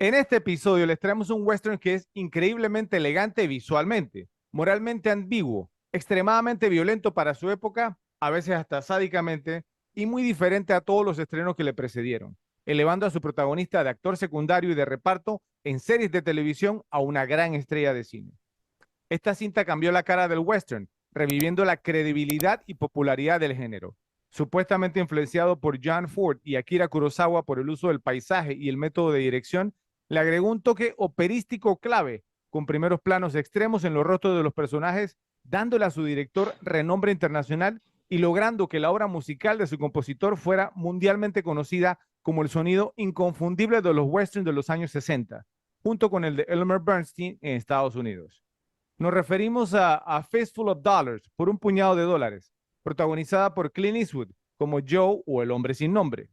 En este episodio les traemos un western que es increíblemente elegante visualmente, moralmente ambiguo, extremadamente violento para su época, a veces hasta sádicamente, y muy diferente a todos los estrenos que le precedieron, elevando a su protagonista de actor secundario y de reparto en series de televisión a una gran estrella de cine. Esta cinta cambió la cara del western, reviviendo la credibilidad y popularidad del género. Supuestamente influenciado por John Ford y Akira Kurosawa por el uso del paisaje y el método de dirección, le agregó un toque operístico clave, con primeros planos extremos en los rostros de los personajes, dándole a su director renombre internacional y logrando que la obra musical de su compositor fuera mundialmente conocida como el sonido inconfundible de los westerns de los años 60, junto con el de Elmer Bernstein en Estados Unidos. Nos referimos a Fistful of Dollars, por un puñado de dólares, protagonizada por Clint Eastwood como Joe o el hombre sin nombre,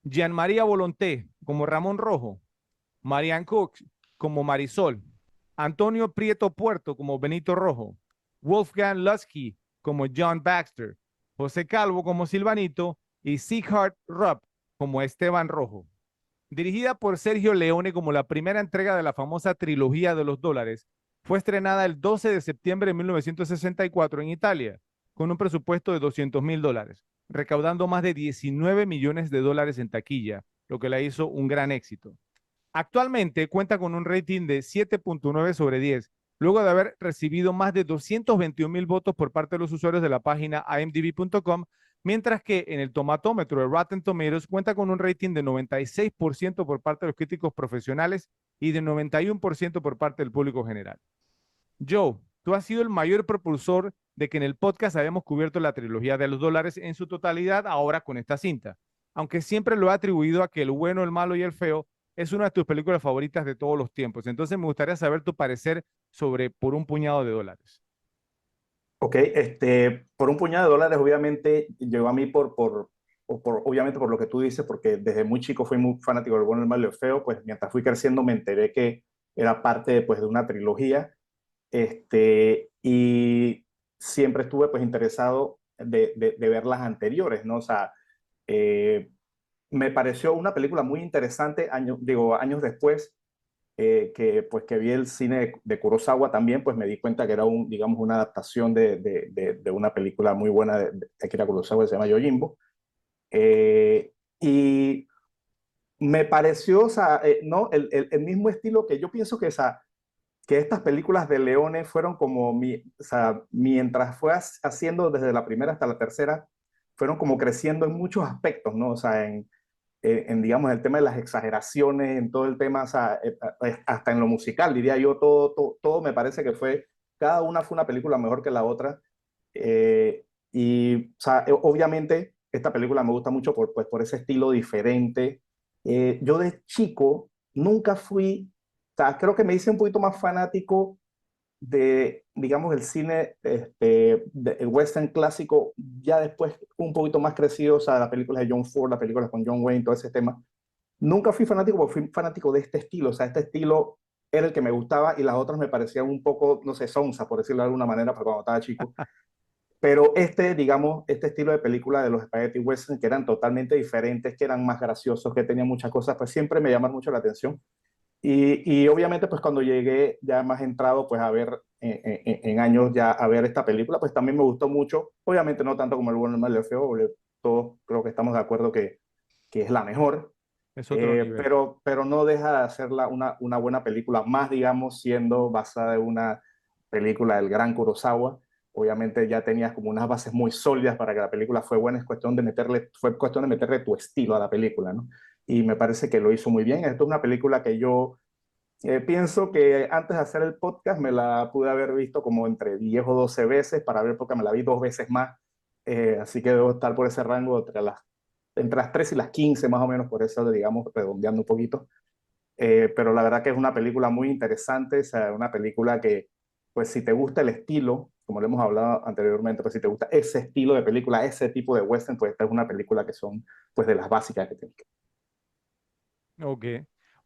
Jean-Marie Volonté como Ramón Rojo, Marianne Cook como Marisol, Antonio Prieto Puerto como Benito Rojo, Wolfgang Lusky como John Baxter, José Calvo como Silvanito y Sieghart Rupp como Esteban Rojo. Dirigida por Sergio Leone como la primera entrega de la famosa trilogía de los dólares, fue estrenada el 12 de septiembre de 1964 en Italia, con un presupuesto de $200,000, recaudando más de 19 millones de dólares en taquilla, lo que la hizo un gran éxito. Actualmente cuenta con un rating de 7.9 sobre 10, luego de haber recibido más de 221,000 votos por parte de los usuarios de la página imdb.com, mientras que en el tomatómetro de Rotten Tomatoes cuenta con un rating de 96% por parte de los críticos profesionales y de 91% por parte del público general. Joe, tú has sido el mayor propulsor de que en el podcast hayamos cubierto la trilogía de los dólares en su totalidad ahora con esta cinta, aunque siempre lo he atribuido a que El bueno, el malo y el feo es una de tus películas favoritas de todos los tiempos. Entonces me gustaría saber tu parecer sobre Por un puñado de dólares. Ok, por un puñado de dólares, obviamente, llegó a mí obviamente por lo que tú dices, porque desde muy chico fui muy fanático del bueno, el malo y el feo, pues mientras fui creciendo me enteré que era parte pues, de una trilogía, y siempre estuve pues interesado de ver las anteriores, ¿no? O sea, eh, me pareció una película muy interesante, años después, que vi el cine de Kurosawa también, pues me di cuenta que era digamos, una adaptación de una película muy buena de Akira Kurosawa que se llama Yojimbo. Y me pareció, o sea, ¿no? El mismo estilo que yo pienso que, o sea, que estas películas de Leone fueron como, o sea, mientras fue haciendo desde la primera hasta la tercera, fueron como creciendo en muchos aspectos, ¿no? O sea, digamos, el tema de las exageraciones, en todo el tema, o sea, hasta en lo musical, diría yo, todo me parece que cada una fue una película mejor que la otra. Y, o sea, obviamente, esta película me gusta mucho pues, por ese estilo diferente. Yo de chico nunca fui, o sea, creo que me hice un poquito más fanático digamos, el cine el western clásico, ya después un poquito más crecido, o sea, las películas de John Ford, las películas con John Wayne, todo ese tema. Nunca fui fanático, porque fui fanático de este estilo, o sea, este estilo era el que me gustaba y las otras me parecían un poco, no sé, sonsa, por decirlo de alguna manera, para cuando estaba chico. Pero digamos, este estilo de película de los spaghetti western, que eran totalmente diferentes, que eran más graciosos, que tenían muchas cosas, pues siempre me llaman mucho la atención. Y obviamente, pues cuando llegué ya más entrado, pues a ver en años ya a ver esta película, pues también me gustó mucho. Obviamente no tanto como El bueno, el malo y el feo, porque todos creo que estamos de acuerdo que es la mejor, Es otro nivel. pero no deja de ser una buena película, más digamos siendo basada en una película del gran Kurosawa. Obviamente ya tenías como unas bases muy sólidas para que la película fue buena, fue cuestión de meterle tu estilo a la película, ¿no? Y me parece que lo hizo muy bien. Esto es una película que yo pienso que antes de hacer el podcast me la pude haber visto como entre 10 o 12 veces para ver porque me la vi 2 veces más. Así que debo estar por ese rango entre las 3 y las 15 más o menos, por eso digamos redondeando un poquito. Pero la verdad que es una película muy interesante, o sea, una película que pues si te gusta el estilo, como lo hemos hablado anteriormente, pues si te gusta ese estilo de película, ese tipo de western, pues esta es una película que son pues de las básicas que tienes. Ok.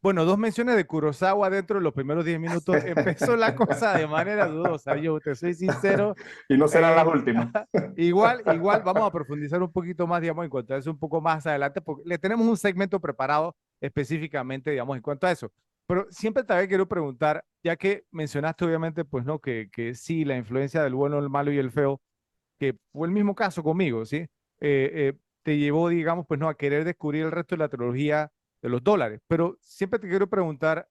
Bueno, dos menciones de Kurosawa dentro de los primeros 10 minutos. Empezó la cosa de manera dudosa. Yo te soy sincero. Y no serán las Eh, últimas. igual vamos a profundizar un poquito más, digamos, en cuanto a eso un poco más adelante, porque le tenemos un segmento preparado específicamente, digamos, en cuanto a eso. Pero siempre te había querido preguntar, ya que mencionaste obviamente, pues no, que sí, la influencia del bueno, el malo y el feo, que fue el mismo caso conmigo, ¿sí? Te llevó, digamos, pues no, a querer descubrir el resto de la trilogía de los dólares. Pero siempre te quiero preguntar,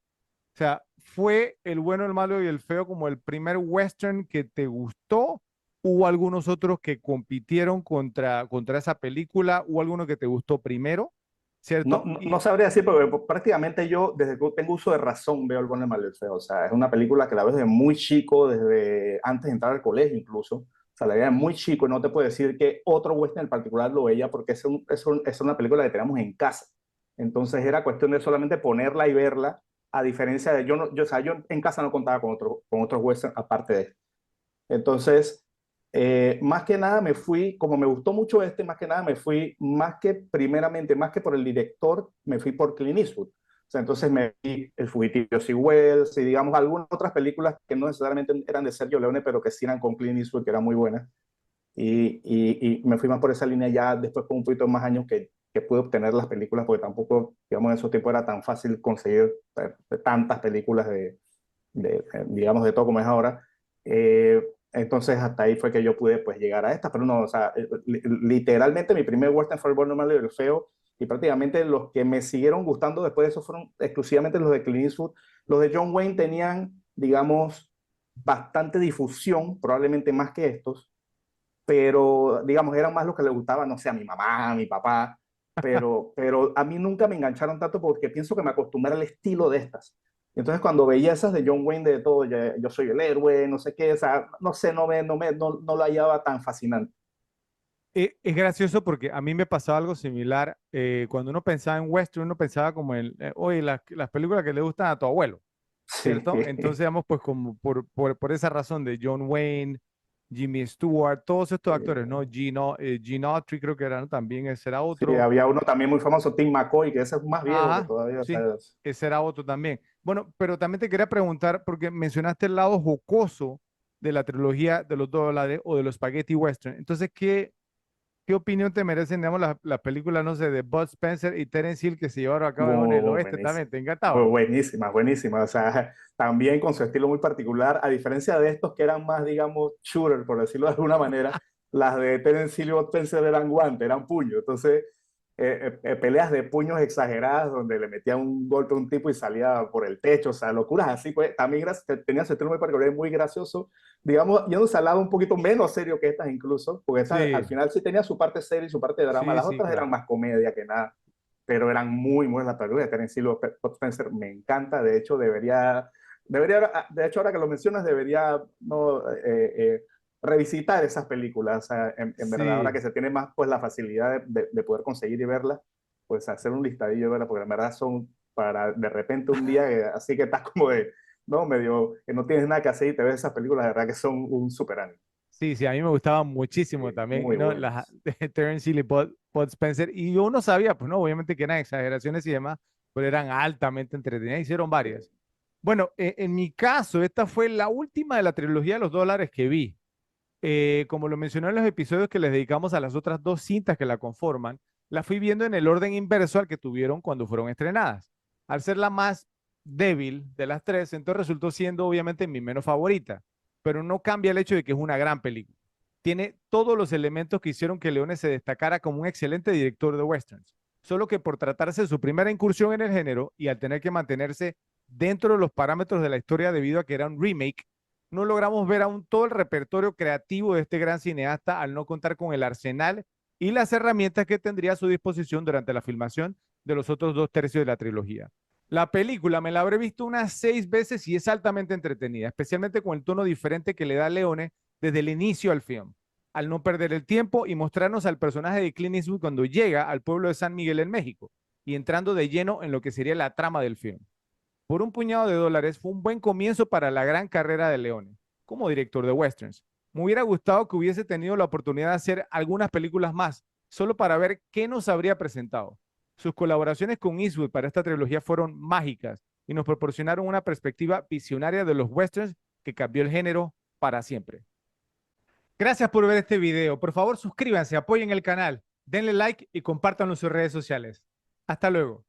o sea, ¿fue el bueno, el malo y el feo como el primer western que te gustó? ¿Hubo algunos otros que compitieron contra esa película? ¿Hubo alguno que te gustó primero? No, ¿Cierto? no, no sabría decir, porque prácticamente yo, desde que tengo uso de razón, veo El bueno, el malo y el feo. O sea, es una película que la veo desde muy chico, desde antes de entrar al colegio incluso. O sea, la veía muy chico y no te puedo decir que otro western en particular lo veía porque es una película que tenemos en casa. Entonces era cuestión de solamente ponerla y verla, a diferencia de, yo, no, yo, o sea, yo en casa no contaba con otros western aparte de esto. Entonces, más que nada me fui, como me gustó mucho este, más que nada me fui, más que primeramente, más que por el director, me fui por Clint Eastwood. O sea, entonces me vi El Fugitivo de Sea Wells y digamos algunas otras películas que no necesariamente eran de Sergio Leone, pero que sí eran con Clint Eastwood, que eran muy buenas. Y me fui más por esa línea ya después con un poquito más años que pude obtener las películas, porque tampoco, digamos, en esos tiempos era tan fácil conseguir tantas películas digamos, de todo como es ahora. Entonces, hasta ahí fue que yo pude, pues, llegar a esta, pero no, o sea, literalmente mi primer western fue El bueno, el malo y el feo, y prácticamente los que me siguieron gustando después de eso fueron exclusivamente los de Clint Eastwood. Los de John Wayne tenían, digamos, bastante difusión, probablemente más que estos, pero, digamos, eran más los que le gustaban, no sé, a mi mamá, a mi papá, pero a mí nunca me engancharon tanto porque pienso que me acostumbré al estilo de estas. Entonces, cuando veía esas de John Wayne, de todo, yo soy el héroe, no sé qué, o sea, no sé, no lo hallaba tan fascinante. Es gracioso porque a mí me pasaba algo similar. Cuando uno pensaba en western, uno pensaba como en, oye, las películas que le gustan a tu abuelo, Sí, ¿cierto? Entonces, digamos, pues como por esa razón de John Wayne, Jimmy Stewart, todos estos actores, ¿no? Gene Autry creo que era, ¿no? También ese era sí, otro. había uno también muy famoso, Tim McCoy, que ese es más viejo que Ajá, todavía, o sea, sí, ese era otro también. Bueno, pero también te quería preguntar, porque mencionaste el lado jocoso de la trilogía de los dólares o de los spaghetti western. Entonces, ¿qué opinión te merecen, digamos, las películas, no sé, de Bud Spencer y Terence Hill que se llevaron a cabo en el oeste buenísimo. también? ¿Te encantaban? Buenísima, buenísima. O sea, también con su estilo muy particular, a diferencia de estos que eran más, digamos, shooter, por decirlo de alguna manera, las de Terence Hill y Bud Spencer eran guantes, eran puños. Entonces, peleas de puños exageradas donde le metía un golpe a un tipo y salía por el techo, o sea, locuras así, pues también tenía su estilo muy particular, muy gracioso, digamos, yéndose al lado un poquito menos serio que estas incluso, porque estas al Sí, final sí tenía su parte seria y su parte de drama, sí, las sí, otras eran claro. más comedia que nada, pero eran muy buenas las películas de Terence Hill y Bud Spencer, me encanta, de hecho de hecho ahora que lo mencionas, debería no, revisitar esas películas, o sea, en verdad, ahora Sí, que se tiene más pues la facilidad de poder conseguir y verlas, pues hacer un listadillo de verlas, porque en verdad son para de repente un día, así que estás como de, no, medio, que no tienes nada que hacer y te ves esas películas, de verdad que son un super anime. sí, sí, a mí me gustaban muchísimo también, Muy ¿no? Las buenas. de Terence Hill y Bud Spencer. Y yo no sabía, pues no, obviamente que eran exageraciones y demás, pero eran altamente entretenidas. Hicieron varias. Bueno, en mi caso, esta fue la última de la trilogía de los dólares que vi. Como lo mencioné en los episodios que les dedicamos a las otras dos cintas que la conforman, la fui viendo en el orden inverso al que tuvieron cuando fueron estrenadas. Al ser la más débil de las tres, entonces resultó siendo obviamente mi menos favorita, pero no cambia el hecho de que es una gran película. Tiene todos los elementos que hicieron que Leone se destacara como un excelente director de westerns, solo que por tratarse de su primera incursión en el género y al tener que mantenerse dentro de los parámetros de la historia debido a que era un remake, no logramos ver aún todo el repertorio creativo de este gran cineasta al no contar con el arsenal y las herramientas que tendría a su disposición durante la filmación de los otros dos tercios de la trilogía. La película me la habré visto unas 6 veces y es altamente entretenida, especialmente con el tono diferente que le da Leone desde el inicio al film, al no perder el tiempo y mostrarnos al personaje de Clint Eastwood cuando llega al pueblo de San Miguel en México y entrando de lleno en lo que sería la trama del film. Por un puñado de dólares fue un buen comienzo para la gran carrera de Leone como director de westerns. Me hubiera gustado que hubiese tenido la oportunidad de hacer algunas películas más, solo para ver qué nos habría presentado. Sus colaboraciones con Eastwood para esta trilogía fueron mágicas y nos proporcionaron una perspectiva visionaria de los westerns que cambió el género para siempre. Gracias por ver este video. Por favor, suscríbanse, apoyen el canal, denle like y compártanlo en sus redes sociales. Hasta luego.